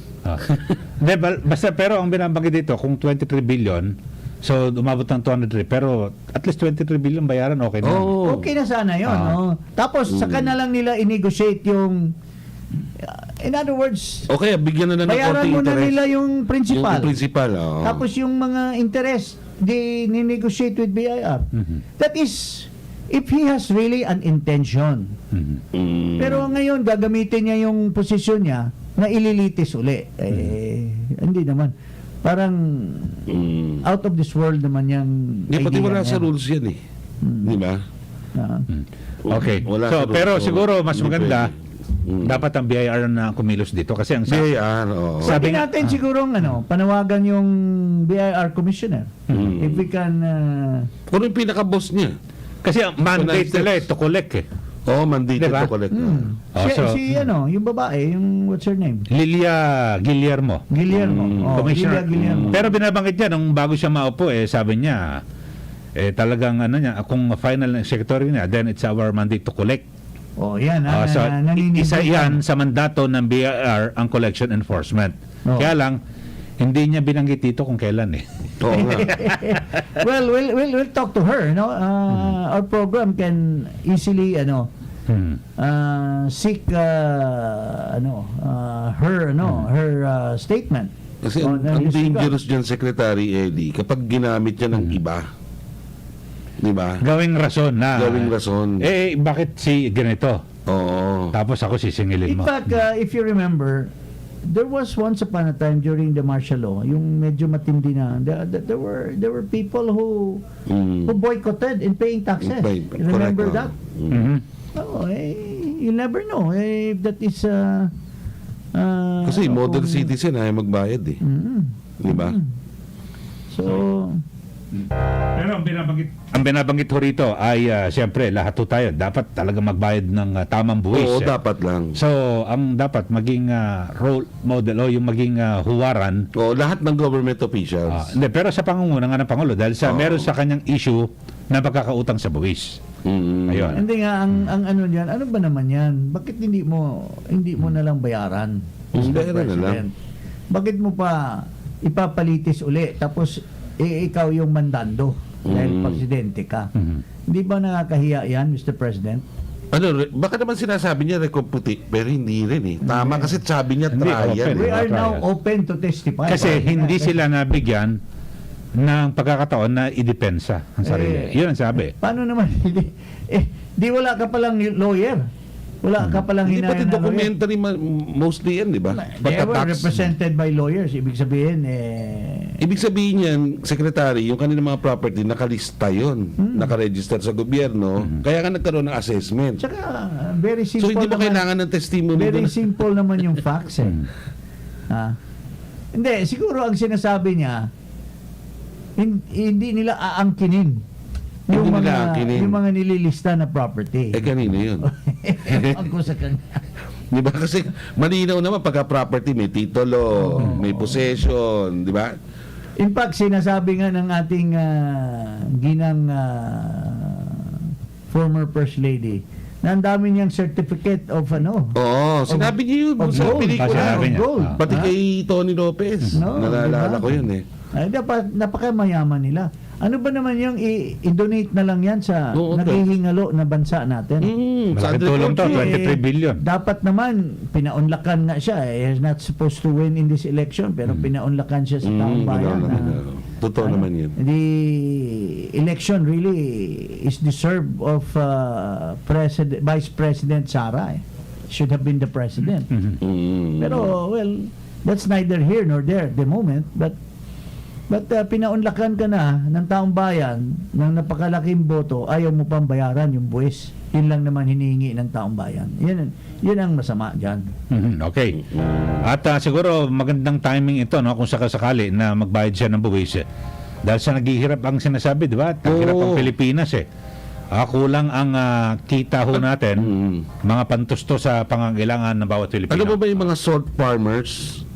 Hindi, basta pero ang binabanggit dito, kung 23 billion, so umabot ng 203, pero at least 23 billion bayaran, okay na. Oo. Okay na sana yun. no? Tapos saka na lang nila i-negotiate yung in other words, Okay, bigyan na lang ng bayaran konting mo na interest. nila yung principal. Yung principal, oo. Tapos yung mga interest, they negotiate with BIR. That is, if he has really an intention. Mm. Pero ngayon, gagamitin niya yung posisyon niya na ililitis uli. Hindi naman. Parang out of this world naman yung Hindi, pati idea wala niya. sa rules yan eh. Di ba? Ah. Okay. Wala So, sa rules. pero So, siguro mas hindi maganda, pwede. dapat ang BIR na kumilos dito kasi ang BIR, oo. Sabi Sabi nga- natin siguro panawagan yung BIR commissioner. If we can Kung yung pinaka-boss niya. kasi ang mandate United nila States. to collect eh. Oo, mandated Diba? to collect. Oh, so- yung babae, yung what's her name? Lilia Guillermo. Guillermo. Oh, Commissioner. Lilia Guillermo. Pero binabanggit niya nung bago siya maupo sabi niya talagang kung final na secretary niya, then it's our mandate to collect. Oh, yan. So, naninindot isa yan. yan sa mandato ng BIR ang collection enforcement. Oh. Kaya lang, hindi niya binanggit dito kung kailan eh. Oo nga. Well, we'll talk to her, no? Our program can easily seek her statement. Kasi on ang this regard. dangerous dyan, Secretary Eddie, kapag ginamit niya ng iba. Di ba? Gawing rason na. Gawing rason. Bakit si ganito? Oo. Tapos ako sisingilin In mo. fact, if you remember, there was once upon a time during the martial law, yung medyo matindi na, there were people who boycotted in paying taxes. You remember that? Mhm. Oh, you never know if that is Kasi model kung- citizen ay magbayad eh. Di ba? So, Pero ang binabanggit ho rito ay siyempre lahat ho tayo dapat talaga magbayad ng tamang buwis. Oo, dapat lang. So, ang dapat maging role model o yung maging huwaran. Oo, lahat ng government officials. Hindi, pero sa pangunguna nga ng Pangulo dahil meron sa kanyang issue na pagkakautang sa buwis. Ayun. hindi nga ang ano niyan, ano ba naman 'yan? Bakit hindi mo na lang bayaran? Mr. Bayaran na lang. President? Bakit mo pa ipapalitis uli tapos ikaw yung mandando dahil presidente ka? Hindi ba nakakahiya 'yan, Mr. President? Baka naman sinasabi niya recomputi, pero hindi rin eh. Tama kasi sabi niya Hindi, trial. open. We eh. are now trial. open to testify. Kasi hindi sila nabigyan ng pagkakataon na idepensa ang sarili. Yun ang sabi. Paano naman di wala ka palang lawyer. Wala ka palang Hindi pati hinayan na lawyer. documentary mostly yan, di ba? They were Pagka-tax. represented by lawyers. Ibig sabihin, Ibig sabihin yan, Secretary, yung kanilang mga property, nakalista yun. Nakaregister sa gobyerno. Kaya nga nagkaroon ng assessment. tsaka very So simple hindi mo naman. kailangan ng testimony Very doon. simple naman yung facts eh. Hindi, siguro ang sinasabi niya, hindi nila aangkinin Hindi nila aangkinin. yung mga nililista na property. Eh kanino yun? Ewan ko sa kanya. Di ba? Kasi malinaw naman pagka property may titulo, may possession, di ba? In fact, sinasabi nga ng ating ginang former First Lady na ang dami niyang certificate of Oo, sinabi niyo yun of sa gold. pelikula. Sinabi niya. Gold. Pati Ha? kay Tony Lopez. No, Nalala diba? ko yun eh. Ay, dapat napakamayaman nila. Ano ba naman yung i-donate na lang yan sa Oo, naghihingalo na bansa natin? Malaking tulong to, 23 billion. Dapat naman, pinaunlakan nga siya. He's not supposed to win in this election, pero pinaunlakan siya sa taong bayan. Totoo naman yun. The election really is deserved of Vice President Sara. Should have been the president. Pero, well, that's neither here nor there at the moment. But But pinaunlakan ka na ng taong bayan ng napakalaking boto, ayaw mo pang bayaran yung buwis. Yun lang naman hinihingi ng taong bayan. Yun ang masama dyan. Okay. At siguro magandang timing ito, no, kung sakasakali na magbayad siya ng buwis. Dahil sa naghihirap ang sinasabi, di ba? Naghihirap ang Pilipinas eh. Kulang ang kita ho natin, mga pantusto sa pangangailangan ng bawat Pilipino. Ano ba yung mga salt farmers?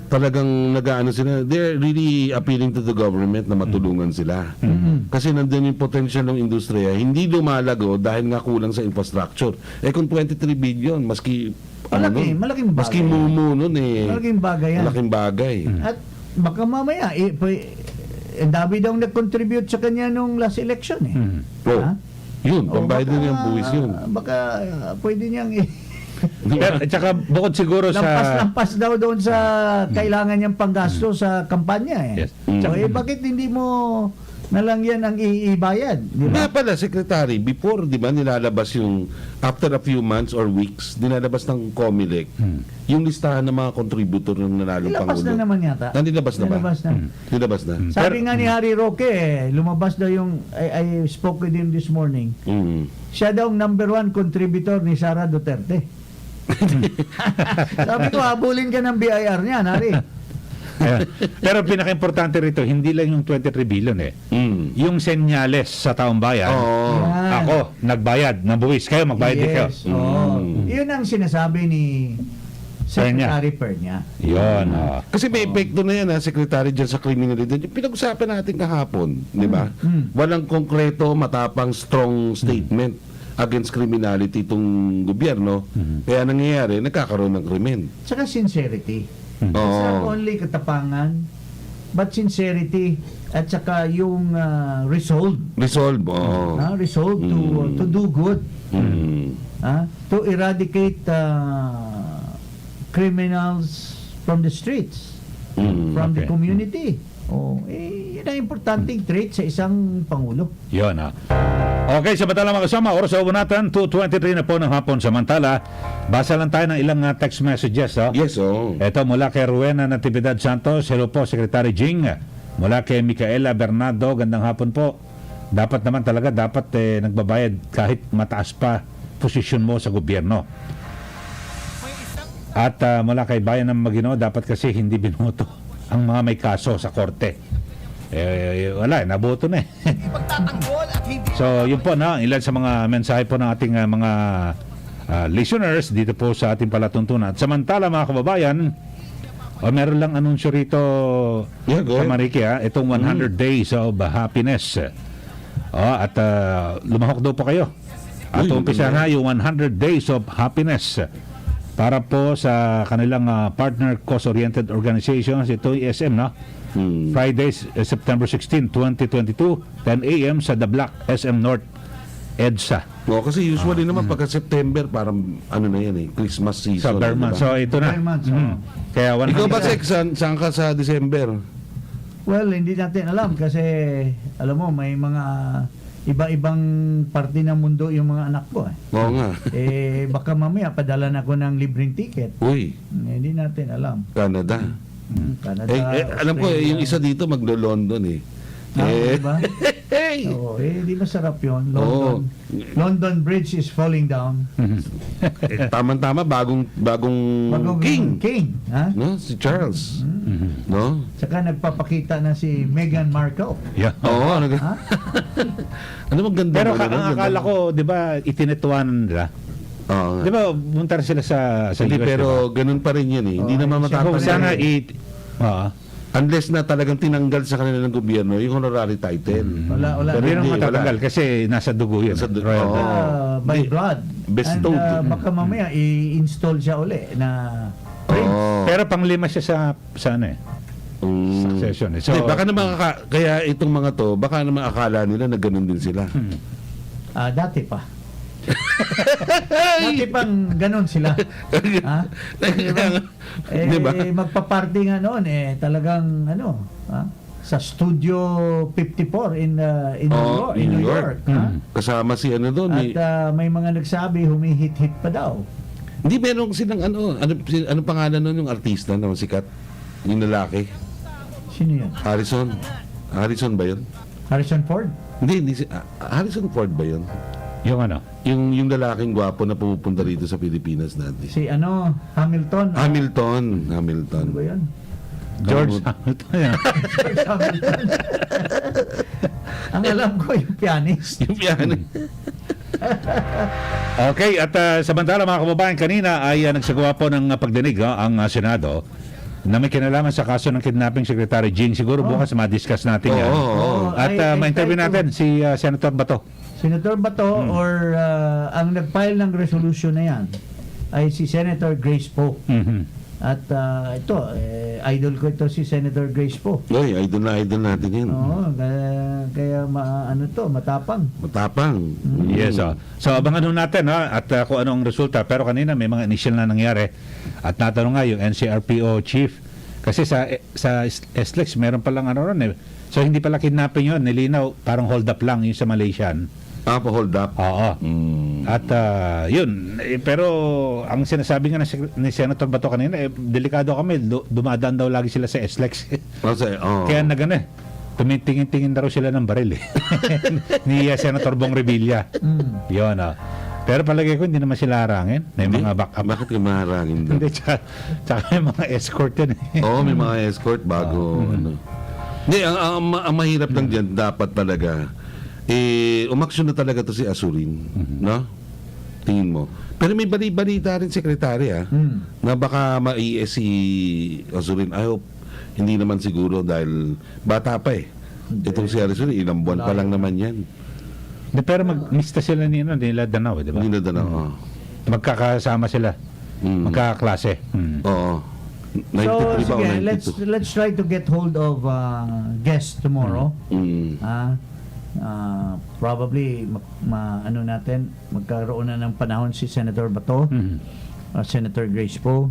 Talagang nag-ano sila, they're really appealing to the government na matulungan sila. Kasi nandun yung potential ng industriya, hindi lumalago dahil nga kulang sa infrastructure. Kung 23 billion, maski Malaking bagay. maski mumu nun Malaking bagay yan. malaking bagay. At baka mamaya, dami daw nag-contribute sa kanya nung last election eh. Oh, Ha? yun, O pambayad baka- din yung buwis yun. Baka pwede niyang Pero, at saka bukod siguro sa... lampas daw doon sa kailangan niyang panggasto sa kampanya eh. Yes. Tsaka bakit hindi mo na lang yan ang iibayad? Di ba? Nga pala, Secretary, before, di ba, nilalabas yung, after a few months or weeks, nilalabas ng COMELEC, yung listahan ng mga contributor ng nanalong Nilabas Pangulo. na naman yata. Nilabas na ba? Nilabas na. Nilabas na. Sabi nga ni Harry Roque, lumabas daw yung, I spoke with him this morning, siya daw ang number 1 contributor ni Sara Duterte. Sabi ko, habulin ka ng BIR niyan, Harry. Pero pinaka-importante rito, hindi lang yung 23 billion eh. Yung senyales sa taong bayan. Oo. Yan. Ako, nagbayad ng buwis. Kayo, magbayad din kayo. Yes. Yun ang sinasabi ni Secretary Pernia. Yun. Kasi may epekto na yan, Secretary, dyan sa criminality. Yung pinag-usapan natin kahapon, di ba? Walang konkreto, matapang, strong statement against criminality itong gobyerno. Kaya nangyayari, nagkakaroon ng krimen. Tsaka sincerity. It's not only katapangan, but sincerity at saka yung resolve. Resolve, oo. Resolve to do good. To eradicate criminals from the streets, from the Okay. community. Yun ang importanteng trait sa isang Pangulo. Yun. Okay, samantala mga kasama, oras sa natin, 2:23 na po ng hapon. Samantala, basa lang tayo ng ilang text messages. Yes, oo. Ito mula kay Rowena Natividad Santos. Hello po, Secretary Jing. Mula kay Micaela Bernardo. Gandang hapon po. Dapat naman talaga, nagbabayad kahit mataas pa posisyon mo sa gobyerno. At mula kay Bayan ng Maguinoo, dapat kasi hindi binoto ang mga may kaso sa korte. Wala, naboto na eh. So, yun po na, ilan sa mga mensahe po ng ating mga listeners dito po sa ating palatuntunan. Samantala mga kababayan, meron lang anunsyo rito Yeah, go sa ahead. Mariki, itong 100 days of happiness. At lumahok daw po kayo. At umpisa na yung 100 days of happiness para po sa kanilang partner cause-oriented organizations. Ito yung SM, no? Friday, September 16, 2022, 10 a.m. sa The Block, SM North, EDSA. Kasi usually naman pagka September, parang ano na yan Christmas Sa season. Berman. diba? So, ito na. Berman, Kaya 100. Ikaw ba, Sex, saan ka sa December? Well, hindi natin alam kasi alam mo may mga iba-ibang parte ng mundo yung mga anak ko. Oo nga. Baka mamaya padala na ako ng libreng ticket. Uy, Hindi natin alam. Canada. Canada, Alam ko, Australia. yung isa dito maglo-London Diba? Hey! Di masarap yun. London. London Bridge is falling down. Tama-tama, bagong king. King. Ha? No? Si Charles. No? Tsaka nagpapakita na si Meghan Markle. Yeah. Oo, ano Ha? ano maganda Pero ba? ang akala ko, di ba, itinituanan nila. Oo nga. Di ba, punta rin sila sa Hindi, US, pero ganun pa rin yan Hindi naman di ba? matatanggal. Sana Unless na talagang tinanggal sa kanila ng gobyerno yung honorary title. Wala. pero yun ang Hindi, matatanggal wala. kasi nasa dugo yun. Nasa dugo. Royal Oo. blood. By Hindi. blood. Bestowed. And baka mamaya i-install siya uli na prince. Oo. Pero panglima siya sa ano eh. Succession eh. So, Hindi, baka naman kaya itong mga to, baka naman akala nila na ganun din sila. Dati pa. Dati pang ganun sila. Ha? Diba? Magpa-party nga noon talagang sa Studio 54 in New York. Ha? Kasama si ano doon. At may mga nagsabi humihit-hit pa daw. Hindi meron silang ano pangalan noon yung artista na sikat? Yung lalaki. Sino yun? Harrison ba yun? Harrison Ford? Hindi Harrison Ford ba yun? Yung ano? Yung lalaking gwapo na pupunta rito sa Pilipinas dati. Si Hamilton? Hamilton. Ano ba yan? George Hamilton. Yan. George Hamilton. Ang alam ko, yung pianist. Yung piano. Okay, at samantala mga kababayan, kanina ay nagsagawa po ng pagdinig ang Senado na may kinalaman sa kaso ng kidnapping Secretary Jing. Siguro bukas ma-discuss natin yan. Oo. At ma-interview natin si Senator Bato. Senator Bato or ang nag-file ng resolution na yan ay si Senator Grace Poe. Mhm. At idol ko ito si Senator Grace Poe. Oy, idol natin yun. Oo, kaya matapang. Matapang. Yes, so abangan nun natin at kung anong resulta. Pero kanina may mga initial na nangyari at natanong nga yung NCRPO chief kasi sa SLEX meron palang ano ron eh. So hindi pala kidnapping yun, nilinaw parang hold up lang yung sa Malaysian. Pa-hold up. Oo. At yun, pero ang sinasabi nga ni Senator Bato kanina, delikado kami, dumadaan daw lagi sila sa SLEX. Kaya nagano tumitingin-tingin daw sila ng baril ni Senator Bong Revilla. Yun Pero palagay ko hindi naman sila harangin. May mga backup. Bakit yung maharangin daw? Hindi, tsaka may mga escort yun Oo, may mga escort bago Hindi, ang mahirap lang dyan, dapat talaga umaksyon na talaga to si Azurin, no? Tingin mo. Pero may balita rin sekretary na baka ma-IS si Azurin. I hope hindi naman siguro dahil bata pa itong si Azurin, ilang buwan pa lang naman yan. Pero mag-mista sila nila Danao, di ba? Hindi na daw. Magkakasama sila. Magkakaklase. Oo. So 93 ba o sige, 92? let's try to get hold of guest tomorrow. Probably magkaroon na ng panahon si Senator Bato, Senator Grace Poe.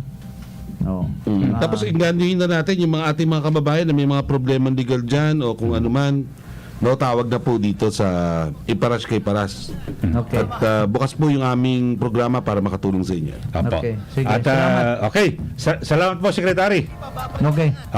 Tapos inganyohin na natin yung mga ating mga kababayan na may mga problema legal dyan o kung ano man. Tawag na po dito sa Iparash kay Paras. Okay. At bukas po yung aming programa para makatulong sa inyo. Apo. Okay. Sige, At salamat. okay. Salamat po, Secretary. Okay.